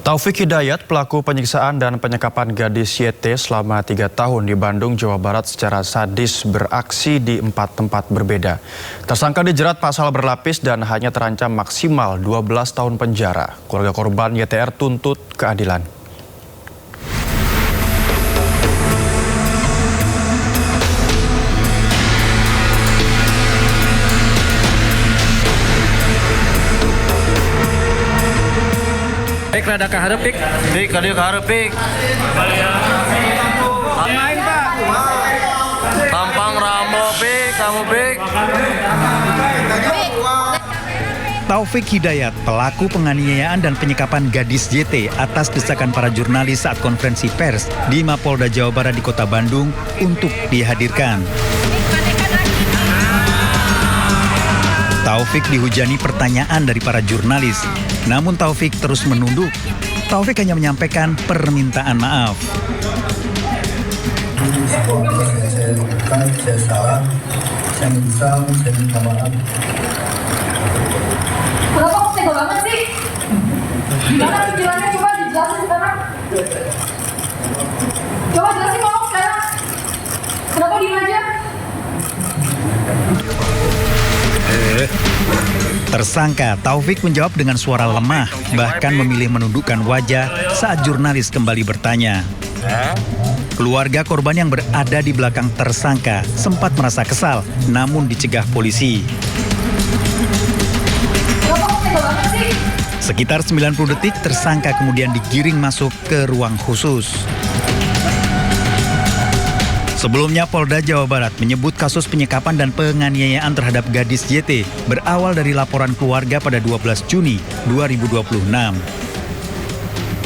Taufik Hidayat, pelaku penyiksaan dan penyekapan gadis YT selama 3 tahun di Bandung, Jawa Barat secara sadis beraksi di 4 tempat berbeda. Tersangka dijerat pasal berlapis dan hanya terancam maksimal 12 tahun penjara. Keluarga korban YTR tuntut keadilan. Pik, rada kaharep, Pik. Pik, kali kaharep, Pik. Main, Pak. Tampang Rambo, Pik, kamu, Pik. Taufik Hidayat, pelaku penganiayaan dan penyekapan gadis YT atas desakan para jurnalis saat konferensi pers di Mapolda Jawa Barat di Kota Bandung untuk dihadirkan. Taufik dihujani pertanyaan dari para jurnalis, namun Taufik terus menunduk. Taufik hanya menyampaikan permintaan maaf. Saya salah, saya menyesal, saya minta maaf. Kenapa kok tega banget sih? Gimana pikirannya? Coba dijelasin sekarang. Coba jelasin ngomong sekarang. Kenapa diem aja? Tersangka Taufik menjawab dengan suara lemah, bahkan memilih menundukkan wajah saat jurnalis kembali bertanya. Keluarga korban yang berada di belakang tersangka sempat merasa kesal, namun dicegah polisi. Kenapa kok tega banget sih? Sekitar 90 detik, tersangka kemudian digiring masuk ke ruang khusus. Sebelumnya, Polda Jawa Barat menyebut kasus penyekapan dan penganiayaan terhadap gadis YT berawal dari laporan keluarga pada 12 Juni 2026.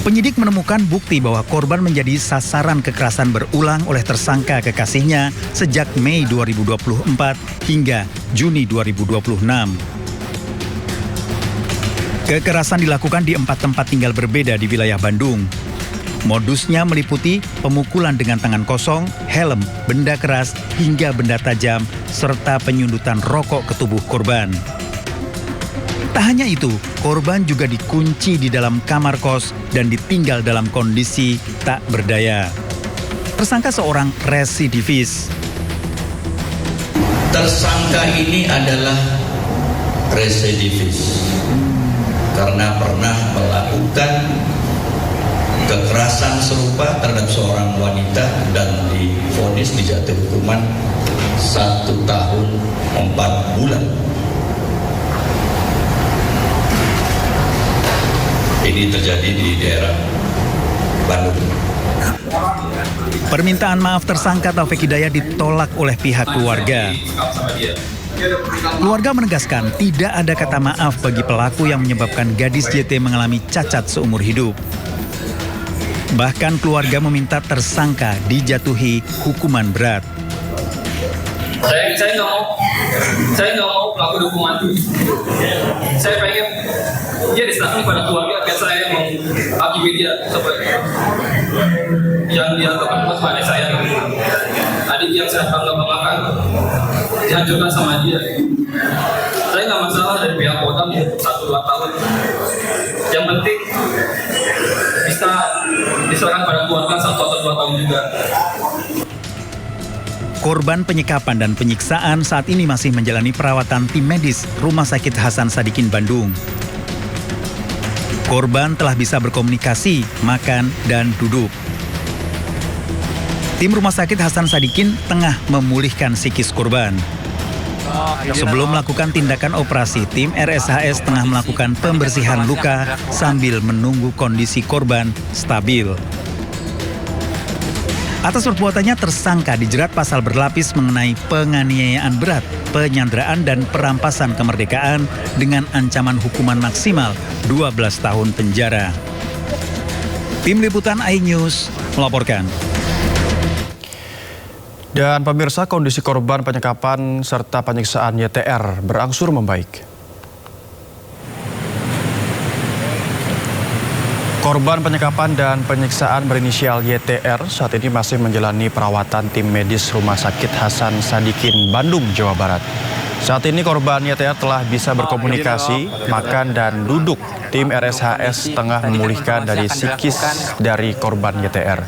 Penyidik menemukan bukti bahwa korban menjadi sasaran kekerasan berulang oleh tersangka kekasihnya sejak Mei 2024 hingga Juni 2026. Kekerasan dilakukan di 4 tempat tinggal berbeda di wilayah Bandung. Modusnya meliputi pemukulan dengan tangan kosong, helm, benda keras, hingga benda tajam, serta penyundutan rokok ke tubuh korban. Tak hanya itu, korban juga dikunci di dalam kamar kos dan ditinggal dalam kondisi tak berdaya. Tersangka seorang residivis. Tersangka ini adalah residivis karena pernah melakukan kekerasan serupa terhadap seorang wanita dan divonis dijatuhi hukuman 1 tahun 4 bulan. Ini terjadi di daerah Bandung. Permintaan maaf tersangka Taufik Hidayat ditolak oleh pihak keluarga. Keluarga menegaskan tidak ada kata maaf bagi pelaku yang menyebabkan gadis YT mengalami cacat seumur hidup. Bahkan keluarga meminta tersangka dijatuhi hukuman berat. Saya nggak mau pelaku hukuman. Saya pengen dia diserahkan pada keluarga biar saya menghakimi dia yang dia lakukan kepada saya. Adik yang saya bangga-banggakan dihancurkan sama dia. Saya nggak masalah dari pihak kota 1-2 tahun. Yang penting bisa diserahkan pada keluarga 1 atau 2 tahun juga. Korban penyekapan dan penyiksaan saat ini masih menjalani perawatan tim medis Rumah Sakit Hasan Sadikin Bandung. Korban telah bisa berkomunikasi, makan, dan duduk. Tim Rumah Sakit Hasan Sadikin tengah memulihkan psikis korban. Sebelum melakukan tindakan operasi, tim RSHS tengah melakukan pembersihan luka sambil menunggu kondisi korban stabil. Atas perbuatannya, tersangka dijerat pasal berlapis mengenai penganiayaan berat, penyanderaan, dan perampasan kemerdekaan dengan ancaman hukuman maksimal 12 tahun penjara. Tim Liputan iNews melaporkan. Dan pemirsa, kondisi korban penyekapan serta penyiksaan YTR berangsur membaik. Korban penyekapan dan penyiksaan berinisial YTR saat ini masih menjalani perawatan tim medis Rumah Sakit Hasan Sadikin Bandung, Jawa Barat. Saat ini korban YTR telah bisa berkomunikasi, makan, dan duduk. Tim RSHS tengah memulihkan dari psikis dari korban YTR.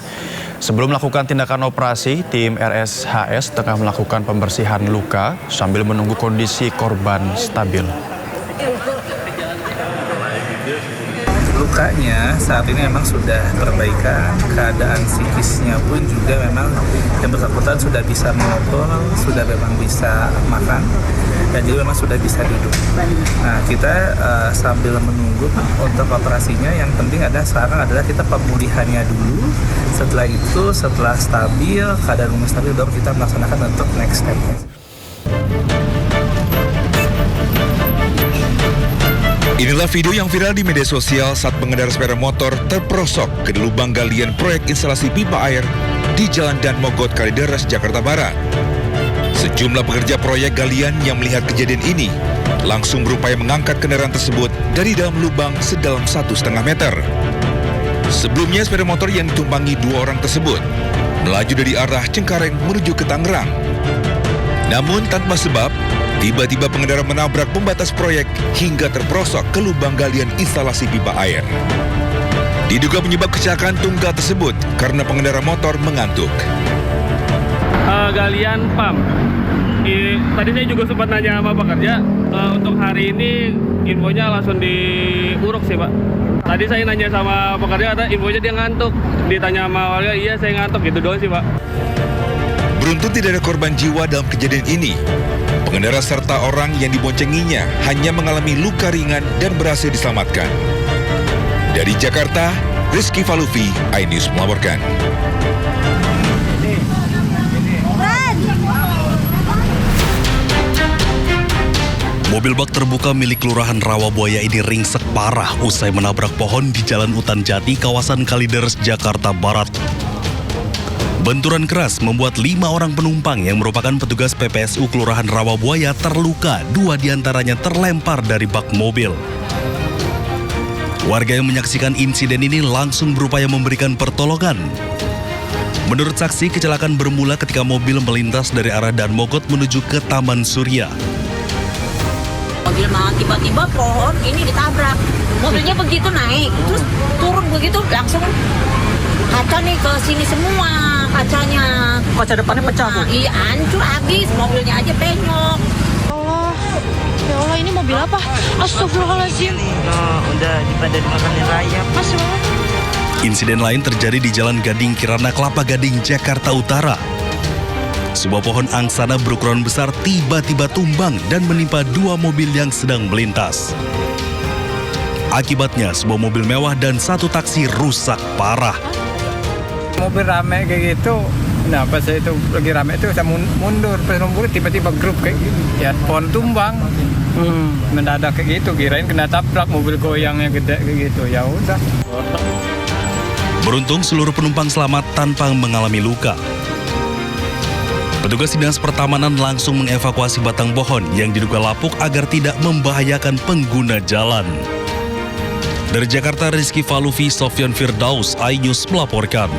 Sebelum melakukan tindakan operasi, tim RSHS tengah melakukan pembersihan luka sambil menunggu kondisi korban stabil. Lukanya saat ini memang sudah perbaikan, keadaan psikisnya pun juga memang yang bersangkutan sudah bisa mengobrol, sudah memang bisa makan, dan juga memang sudah bisa duduk. Nah, kita sambil menunggu untuk operasinya, yang penting sekarang adalah kita pemulihannya dulu. Setelah itu, setelah stabil, keadaan umum stabil, baru kita melaksanakan untuk next step-nya. Inilah video yang viral di media sosial saat pengendara sepeda motor terperosok ke lubang galian proyek instalasi pipa air di Jalan Dan Mogot, Kalideres, Jakarta Barat. Sejumlah pekerja proyek galian yang melihat kejadian ini langsung berupaya mengangkat kendaraan tersebut dari dalam lubang sedalam 1,5 meter. Sebelumnya sepeda motor yang ditumpangi 2 orang tersebut melaju dari arah Cengkareng menuju ke Tangerang. Namun tanpa sebab, tiba-tiba pengendara menabrak pembatas proyek hingga terperosok ke lubang galian instalasi pipa air. Diduga penyebab kecelakaan tunggal tersebut karena pengendara motor mengantuk. Galian PAM. Tadi saya juga sempat nanya sama pekerja, untuk hari ini infonya langsung diuruk sih Pak. Tadi saya nanya sama pekerja, ada infonya dia ngantuk. Ditanya sama warga, iya saya ngantuk, gitu doang sih Pak. Beruntung tidak ada korban jiwa dalam kejadian ini. Pengendara serta orang yang diboncenginya hanya mengalami luka ringan dan berhasil diselamatkan. Dari Jakarta, Rizky Falufi, iNews melaporkan. Mobil bak terbuka milik Kelurahan Rawabuaya ini ringsek parah usai menabrak pohon di Jalan Utan Jati, kawasan Kalideres, Jakarta Barat. Benturan keras membuat 5 orang penumpang yang merupakan petugas PPSU Kelurahan Rawabuaya terluka, 2 diantaranya terlempar dari bak mobil. Warga yang menyaksikan insiden ini langsung berupaya memberikan pertolongan. Menurut saksi, kecelakaan bermula ketika mobil melintas dari arah Dan Mogot menuju ke Taman Surya. Mobil tiba-tiba pohon ini ditabrak. Mobilnya begitu naik, terus turun begitu langsung kaca nih ke sini semua kacanya. Kaca depannya pecah Bu? Iya, hancur habis, mobilnya aja penyok. Ya Allah, ini mobil apa? Astagfirullahaladzim. Udah dipadan makanan rayap. Insiden lain terjadi di Jalan Gading Kirana, Kelapa Gading, Jakarta Utara. Sebuah pohon angsana berukuran besar tiba-tiba tumbang dan menimpa 2 mobil yang sedang melintas. Akibatnya, sebuah mobil mewah dan 1 taksi rusak parah. Mobil rame kayak gitu, nah pas itu lagi rame itu saya mundur, pas mundur tiba-tiba grup kayak gitu, ya pohon tumbang, mendadak kayak gitu, kirain kena tabrak mobil goyangnya gede kayak gitu, ya udah. Beruntung seluruh penumpang selamat tanpa mengalami luka. Petugas Dinas Pertamanan langsung mengevakuasi batang pohon yang diduga lapuk agar tidak membahayakan pengguna jalan. Dari Jakarta, Rizky Falufi, Sofyan Firdaus, iNews melaporkan.